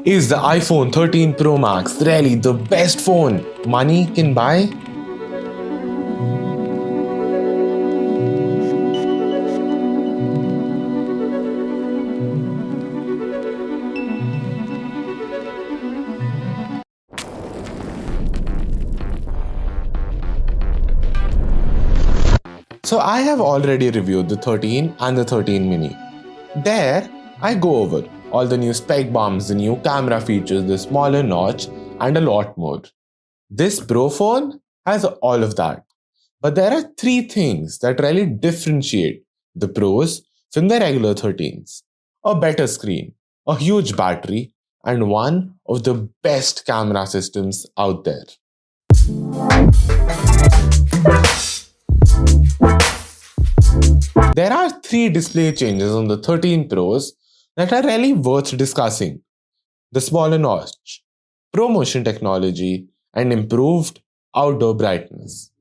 Is the iPhone 13 Pro Max really the best phone money can buy? So I have already reviewed the 13 and the 13 mini. There, I go over all the new spec bumps, the new camera features, the smaller notch, and a lot more. This Pro phone has all of that. But there are three things that really differentiate the Pros from the regular 13s: a better screen, a huge battery, and one of the best camera systems out there. There are three display changes on the 13 Pros that are really worth discussing: the smaller notch, ProMotion technology, and improved outdoor brightness.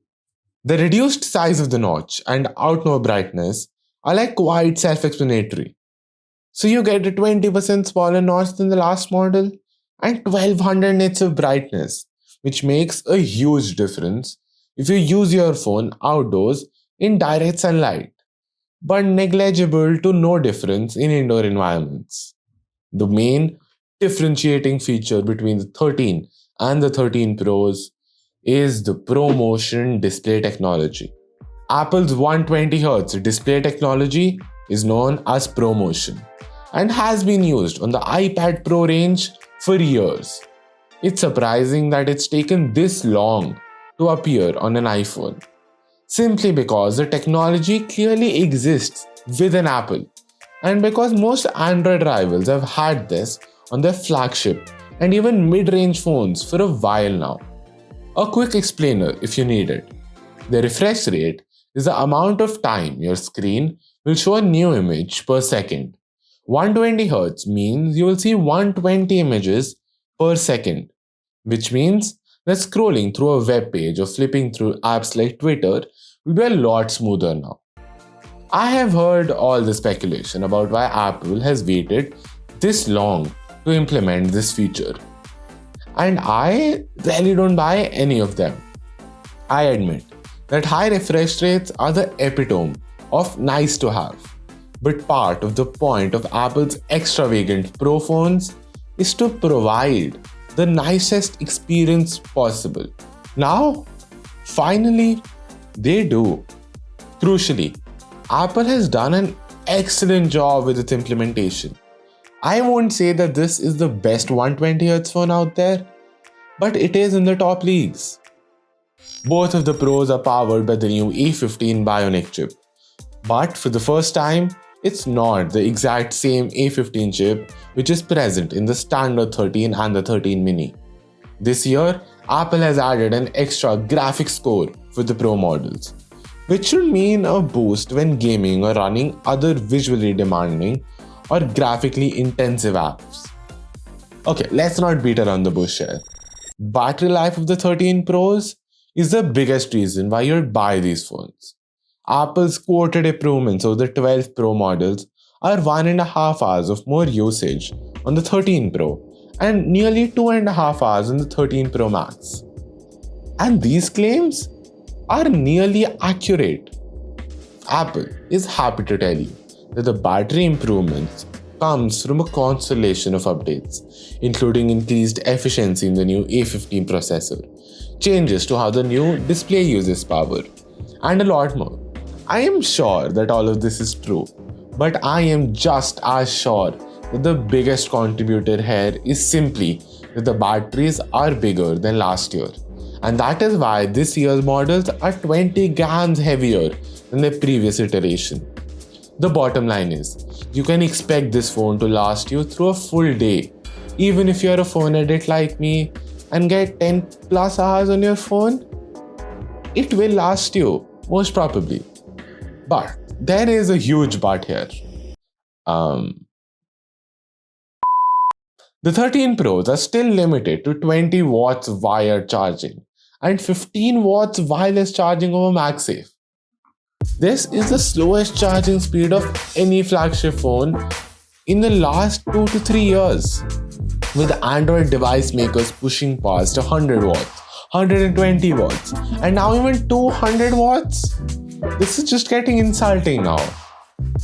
The reduced size of the notch and outdoor brightness are like quite self explanatory. So you get a 20% smaller notch than the last model and 1200 nits of brightness, which makes a huge difference if you use your phone outdoors in direct sunlight, but negligible to no difference in indoor environments. The main differentiating feature between the 13 and the 13 Pros is the ProMotion display technology. Apple's 120Hz display technology is known as ProMotion and has been used on the iPad Pro range for years. It's surprising that it's taken this long to appear on an iPhone, simply because the technology clearly exists within Apple, and because most Android rivals have had this on their flagship and even mid-range phones for a while now. A quick explainer if you need it. The refresh rate is the amount of time your screen will show a new image per second. 120Hz means you will see 120 images per second, which means that scrolling through a web page or flipping through apps like Twitter will be a lot smoother now. I have heard all the speculation about why Apple has waited this long to implement this feature, and I really don't buy any of them. I admit that high refresh rates are the epitome of nice to have, but part of the point of Apple's extravagant Pro phones is to provide the nicest experience possible. Now, finally, they do. Crucially, Apple has done an excellent job with its implementation. I won't say that this is the best 120Hz phone out there, but it is in the top leagues. Both of the Pros are powered by the new A15 Bionic chip, but for the first time, it's not the exact same A15 chip which is present in the standard 13 and the 13 mini. This year, Apple has added an extra graphics core for the Pro models, which should mean a boost when gaming or running other visually demanding or graphically intensive apps. Okay, let's not beat around the bush here. Battery life of the 13 Pros is the biggest reason why you'd buy these phones. Apple's quoted improvements of the 12 Pro models are 1.5 hours of more usage on the 13 Pro and nearly 2.5 hours on the 13 Pro Max. And these claims are nearly accurate. Apple is happy to tell you that the battery improvements comes from a constellation of updates, including increased efficiency in the new A15 processor, changes to how the new display uses power, and a lot more. I am sure that all of this is true, but I am just as sure that the biggest contributor here is simply that the batteries are bigger than last year, and that is why this year's models are 20 grams heavier than the previous iteration. The bottom line is, you can expect this phone to last you through a full day, even if you're a phone addict like me and get 10 plus hours on your phone. It will last you, most probably. But there is a huge but here. The 13 Pros are still limited to 20 watts wired charging and 15 watts wireless charging over MagSafe. This is the slowest charging speed of any flagship phone in the last 2 to 3 years. with Android device makers pushing past 100 watts, 120 watts, and now even 200 watts. This is just getting insulting now.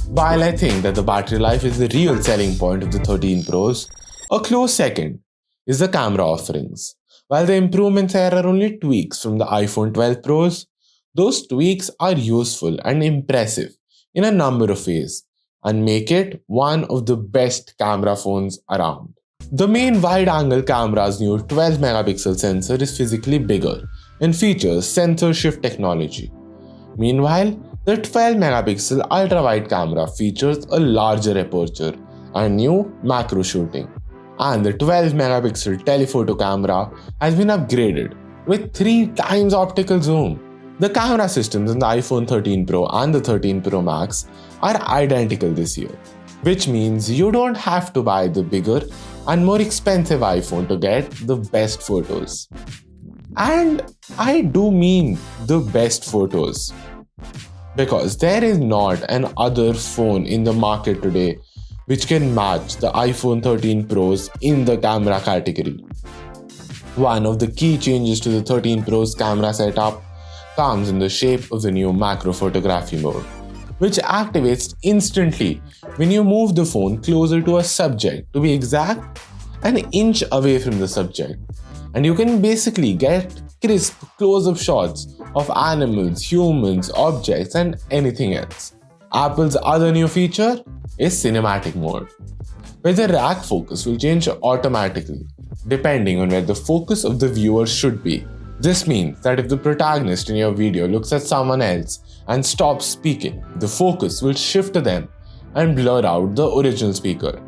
While I think that the battery life is the real selling point of the 13 Pros, a close second is the camera offerings. While the improvements here are only tweaks from the iPhone 12 Pros, those tweaks are useful and impressive in a number of ways and make it one of the best camera phones around. The main wide-angle camera's new 12 megapixel sensor is physically bigger and features sensor shift technology. Meanwhile, the 12 megapixel ultra-wide camera features a larger aperture and new macro shooting. And the 12 megapixel telephoto camera has been upgraded with 3 times optical zoom. The camera systems in the iPhone 13 Pro and the 13 Pro Max are identical this year, which means you don't have to buy the bigger and more expensive iPhone to get the best photos. And I do mean the best photos, because there is not an other phone in the market today which can match the iPhone 13 Pros in the camera category. One of the key changes to the 13 Pro's camera setup comes in the shape of the new macro photography mode, which activates instantly when you move the phone closer to a subject, to be exact, an inch away from the subject. And you can basically get crisp close-up shots of animals, humans, objects, and anything else. Apple's other new feature is cinematic mode, where the rack focus will change automatically depending on where the focus of the viewer should be. This means that if the protagonist in your video looks at someone else and stops speaking, the focus will shift to them and blur out the original speaker.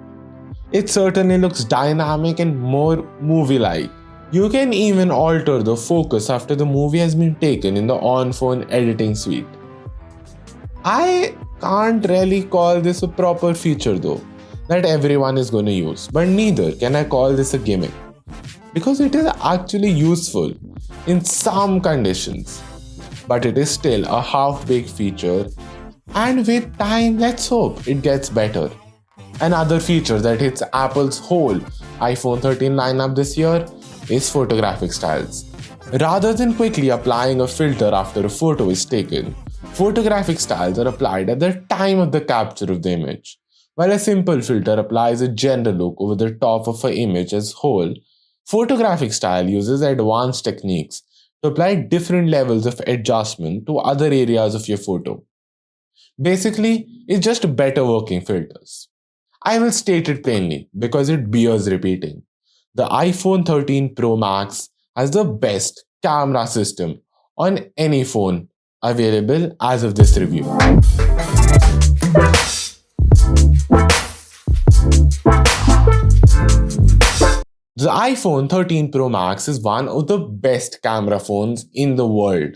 It certainly looks dynamic and more movie-like. You can even alter the focus after the movie has been taken in the on-phone editing suite. I can't really call this a proper feature though, that everyone is going to use, but neither can I call this a gimmick, because it is actually useful in some conditions, but it is still a half-baked feature, and with time, let's hope it gets better. Another feature that hits Apple's whole iPhone 13 lineup this year is photographic styles. Rather than quickly applying a filter after a photo is taken, photographic styles are applied at the time of the capture of the image. While a simple filter applies a general look over the top of an image as whole, photographic style uses advanced techniques to apply different levels of adjustment to other areas of your photo. Basically, it's just better working filters. I will state it plainly because it bears repeating. The iPhone 13 Pro Max has the best camera system on any phone available as of this review. The iPhone 13 Pro Max is one of the best camera phones in the world,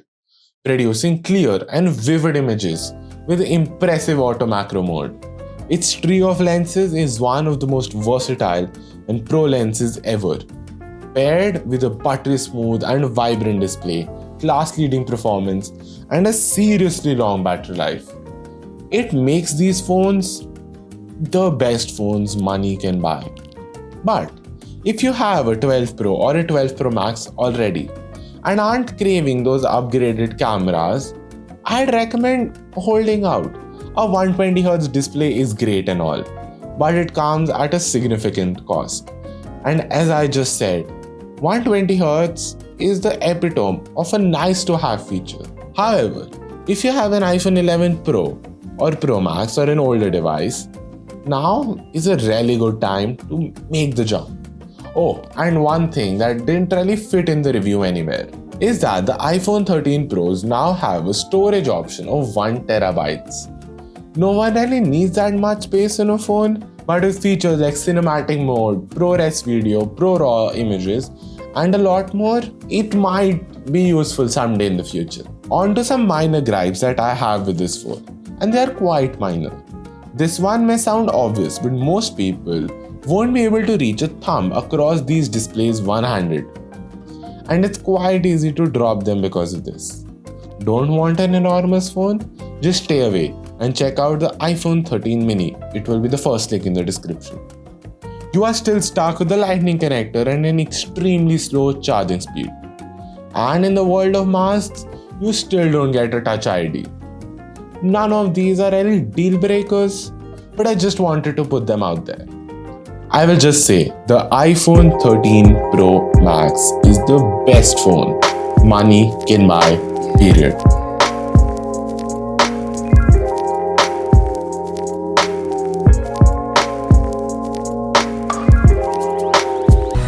producing clear and vivid images with impressive auto macro mode. Its trio of lenses is one of the most versatile and pro lenses ever, paired with a buttery smooth and vibrant display, class-leading performance, and a seriously long battery life. It makes these phones the best phones money can buy. But if you have a 12 Pro or a 12 Pro Max already and aren't craving those upgraded cameras, I'd recommend holding out. A 120Hz display is great and all, but it comes at a significant cost. And as I just said, 120Hz is the epitome of a nice to have feature. However, if you have an iPhone 11 Pro or Pro Max or an older device, now is a really good time to make the jump. Oh, and one thing that didn't really fit in the review anywhere is that the iPhone 13 Pros now have a storage option of 1TB. No one really needs that much space in a phone, but with features like cinematic mode, ProRes video, ProRAW images, and a lot more, it might be useful someday in the future. On to some minor gripes that I have with this phone, and they are quite minor. This one may sound obvious, but most people won't be able to reach a thumb across these displays one-handed, and it's quite easy to drop them because of this. Don't want an enormous phone? Just stay away and check out the iPhone 13 mini. It will be the first link in the description. you are still stuck with the lightning connector and an extremely slow charging speed. And in the world of masks, you still don't get a Touch ID. None of these are any deal breakers, but I just wanted to put them out there. I will just say the iPhone 13 Pro Max is the best phone money can buy, period.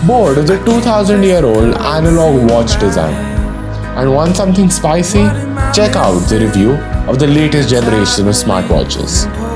Bored with the 2000-year-old analog watch design and want something spicy? Check out the review of the latest generation of smartwatches.